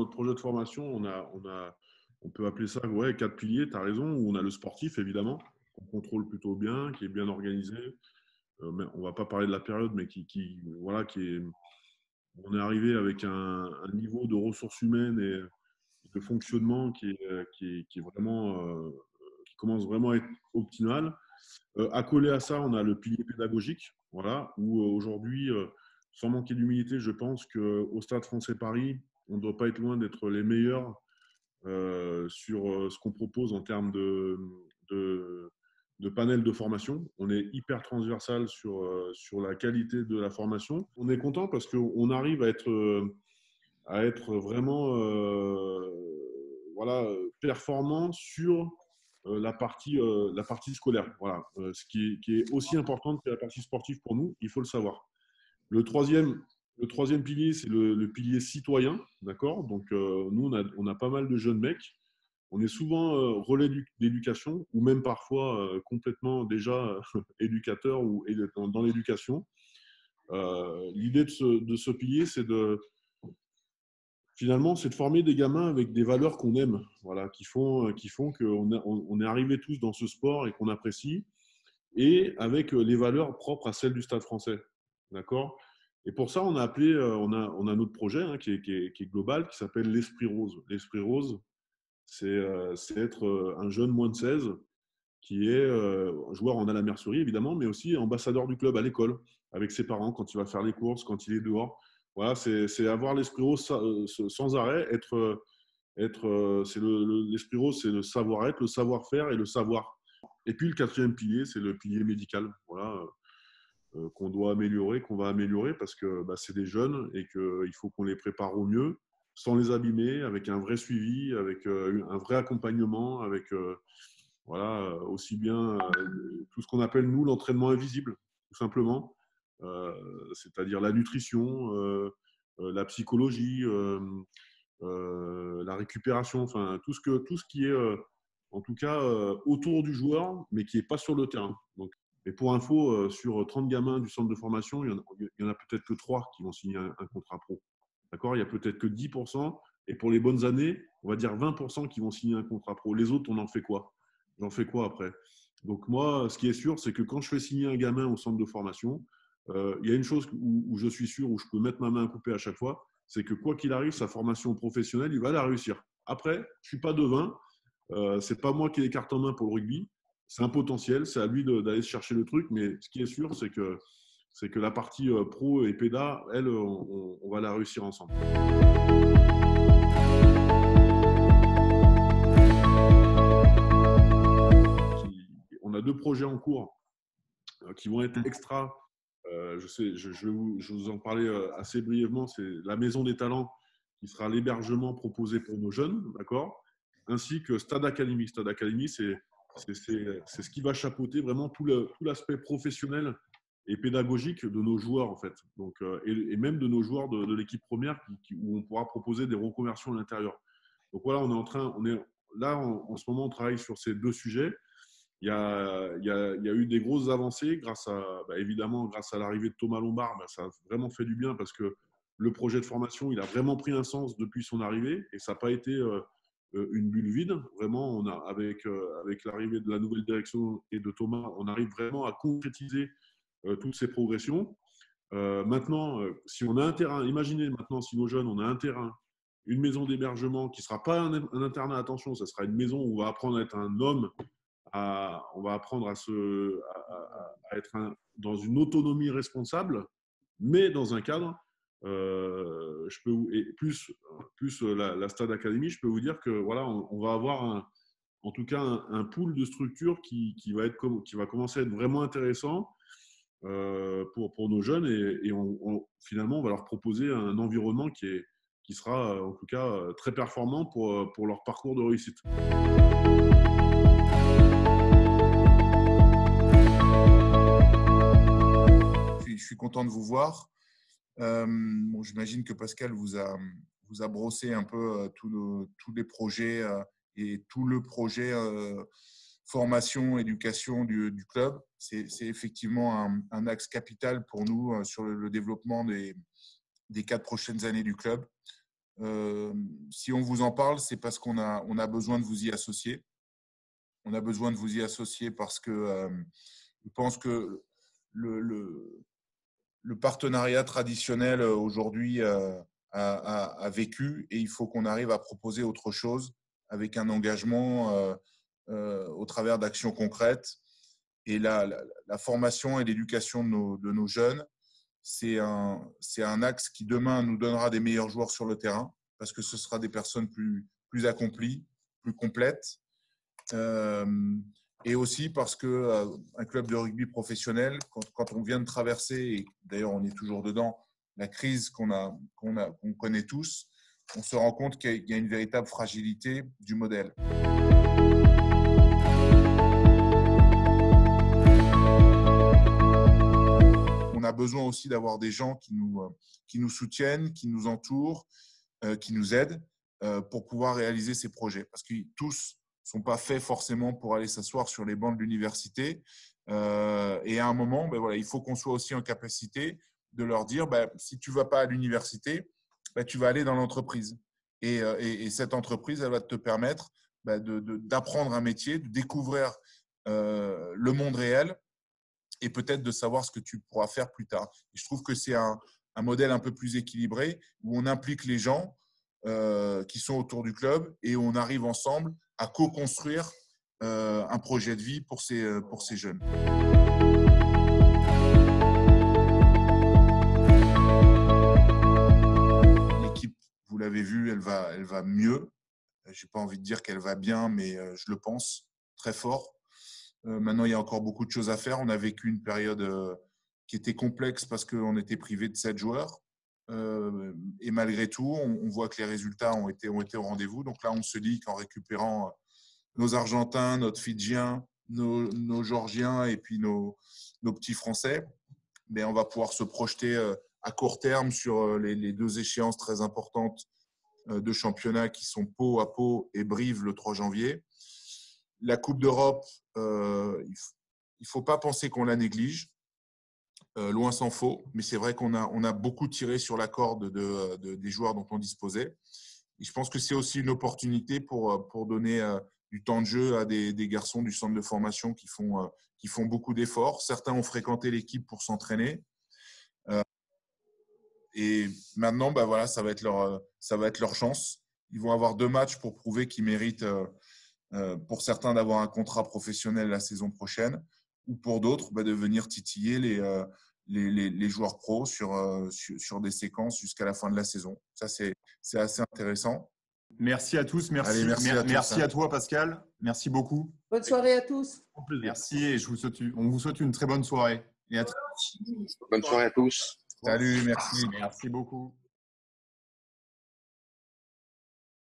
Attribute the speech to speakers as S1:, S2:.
S1: notre projet de formation, on peut appeler ça, ouais, 4 piliers, tu as raison, où on a le sportif, évidemment, qu'on contrôle plutôt bien, qui est bien organisé. Mais on ne va pas parler de la période, mais voilà, on est arrivé avec un niveau de ressources humaines et de fonctionnement qui est vraiment, qui commence vraiment à être optimal. Accolé à ça, on a le pilier pédagogique, voilà, où aujourd'hui, sans manquer d'humilité, je pense qu'au Stade Français Paris, on ne doit pas être loin d'être les meilleurs sur ce qu'on propose en termes de, de panel de formation. On est hyper transversal sur la qualité de la formation. On est content parce qu'on arrive à être vraiment voilà, performant sur la partie scolaire. Voilà. Qui est aussi importante que la partie sportive pour nous, il faut le savoir. Le troisième, le troisième pilier, c'est le pilier citoyen. D'accord. Donc, nous, on a pas mal de jeunes mecs. On est souvent relais d'éducation ou même parfois complètement déjà éducateur ou dans l'éducation. L'idée de ce pilier, finalement, c'est de former des gamins avec des valeurs qu'on aime, voilà, qui font qu'on est arrivés tous dans ce sport et qu'on apprécie, et avec les valeurs propres à celles du Stade Français. D'accord. Et pour ça, on a notre projet hein, qui est global, qui s'appelle l'Esprit Rose. L'Esprit Rose, c'est être un jeune moins de 16 qui est joueur en à la mercerie, évidemment, mais aussi ambassadeur du club à l'école, avec ses parents, quand il va faire les courses, quand il est dehors. Voilà, c'est avoir l'esprit rose sans arrêt, l'esprit rose, c'est le savoir-être, le savoir-faire et le savoir. Et puis le quatrième pilier, c'est le pilier médical, voilà, qu'on doit améliorer, qu'on va améliorer parce que bah, c'est des jeunes et qu'il faut qu'on les prépare au mieux, sans les abîmer, avec un vrai suivi, avec un vrai accompagnement, avec voilà, aussi bien tout ce qu'on appelle, nous, l'entraînement invisible, tout simplement, c'est-à-dire la nutrition, la psychologie, la récupération, enfin, tout ce qui est, en tout cas, autour du joueur, mais qui n'est pas sur le terrain. Donc, et pour info, sur 30 gamins du centre de formation, il y en a peut-être que 3 qui vont signer un contrat pro. D'accord. Il y a peut-être que 10%, et pour les bonnes années, on va dire 20% qui vont signer un contrat pro. Les autres, on en fait quoi? J'en fais quoi après? Donc moi, ce qui est sûr, c'est que quand je fais signer un gamin au centre de formation, il y a une chose où je suis sûr, où je peux mettre ma main à couper à chaque fois, c'est que quoi qu'il arrive, sa formation professionnelle, il va la réussir. Après, je suis pas devin, c'est pas moi qui ai les cartes en main pour le rugby, c'est un potentiel, c'est à lui d'aller se chercher le truc, mais ce qui est sûr, c'est que la partie pro et péda, elle, on va la réussir ensemble. On a 2 projets en cours qui vont être extra. Je vais vous en parler assez brièvement. C'est la Maison des Talents qui sera l'hébergement proposé pour nos jeunes, d'accord, ainsi que Stade Academy. Stade Academy, c'est ce qui va chapeauter vraiment tout l'aspect professionnel et pédagogique de nos joueurs, en fait. Donc, et même de nos joueurs de l'équipe première où on pourra proposer des reconversions à l'intérieur. Donc voilà, là, en ce moment, on travaille sur ces 2 sujets. Il y a eu des grosses avancées évidemment, grâce à l'arrivée de Thomas Lombard, ça a vraiment fait du bien parce que le projet de formation, il a vraiment pris un sens depuis son arrivée et ça n'a pas été une bulle vide. Vraiment, avec l'arrivée de la nouvelle direction et de Thomas, on arrive vraiment à concrétiser toutes ces progressions. Maintenant, si on a un terrain, imaginez maintenant si nos jeunes, on a un terrain, une maison d'hébergement qui ne sera pas un internat, attention, ça sera une maison où on va apprendre à être un homme, on va apprendre à être dans une autonomie responsable, mais dans un cadre, et plus la Stade Academy, je peux vous dire que voilà, on va avoir en tout cas un pool de structures qui va commencer à être vraiment intéressant pour nos jeunes et finalement, on va leur proposer un environnement qui sera en tout cas très performant pour leur parcours de réussite.
S2: Je suis content de vous voir. Bon, j'imagine que Pascal vous a brossé un peu tous les projets et tout le projet formation, éducation du club. C'est effectivement un axe capital pour nous sur le développement des 4 prochaines années du club. Si on vous en parle, c'est parce qu'on a besoin de vous y associer. On a besoin de vous y associer parce que je pense que le partenariat traditionnel aujourd'hui a vécu et il faut qu'on arrive à proposer autre chose avec un engagement au travers d'actions concrètes. Et la formation et l'éducation de nos jeunes, c'est un axe qui demain nous donnera des meilleurs joueurs sur le terrain parce que ce sera des personnes plus accomplies, plus complètes. Et aussi parce qu'un club de rugby professionnel, quand on vient de traverser, et d'ailleurs on est toujours dedans, la crise qu'on connaît tous, on se rend compte qu'il y a une véritable fragilité du modèle. On a besoin aussi d'avoir des gens qui nous soutiennent, qui nous entourent, qui nous aident pour pouvoir réaliser ces projets. Parce que tous ne sont pas faits forcément pour aller s'asseoir sur les bancs de l'université. Et à un moment, il faut qu'on soit aussi en capacité de leur dire, si tu ne vas pas à l'université, tu vas aller dans l'entreprise. Et cette entreprise, elle va te permettre d'apprendre un métier, de découvrir le monde réel et peut-être de savoir ce que tu pourras faire plus tard. Et je trouve que c'est un modèle un peu plus équilibré où on implique les gens qui sont autour du club et on arrive ensemble à co-construire un projet de vie pour ces jeunes. L'équipe, vous l'avez vu, elle va mieux. Je n'ai pas envie de dire qu'elle va bien, mais je le pense très fort. Maintenant, il y a encore beaucoup de choses à faire. On a vécu une période qui était complexe parce qu'on était privé de 7 joueurs. Et malgré tout, on voit que les résultats ont été au rendez-vous. Donc là, on se dit qu'en récupérant nos Argentins, notre Fidjiens, nos Georgiens et puis nos petits Français, on va pouvoir se projeter à court terme sur les 2 échéances très importantes de championnat qui sont Pau à Pau et Brive le 3 janvier. La Coupe d'Europe, il ne faut pas penser qu'on la néglige. Loin s'en faut, mais c'est vrai qu'on a beaucoup tiré sur la corde des joueurs dont on disposait. Et je pense que c'est aussi une opportunité pour donner du temps de jeu à des garçons du centre de formation qui font beaucoup d'efforts. Certains ont fréquenté l'équipe pour s'entraîner. Et maintenant, ça va être leur chance. Ils vont avoir 2 matchs pour prouver qu'ils méritent, pour certains, d'avoir un contrat professionnel la saison prochaine, ou pour d'autres, de venir titiller les joueurs pros sur des séquences jusqu'à la fin de la saison. Ça, c'est assez intéressant.
S3: Merci à tous. Merci,
S2: allez,
S3: merci à toi, Pascal. Merci beaucoup.
S4: Bonne soirée à tous.
S3: Merci et on vous souhaite une très bonne soirée. Et
S5: Bonne soirée à tous.
S2: Salut, merci.
S3: Merci beaucoup.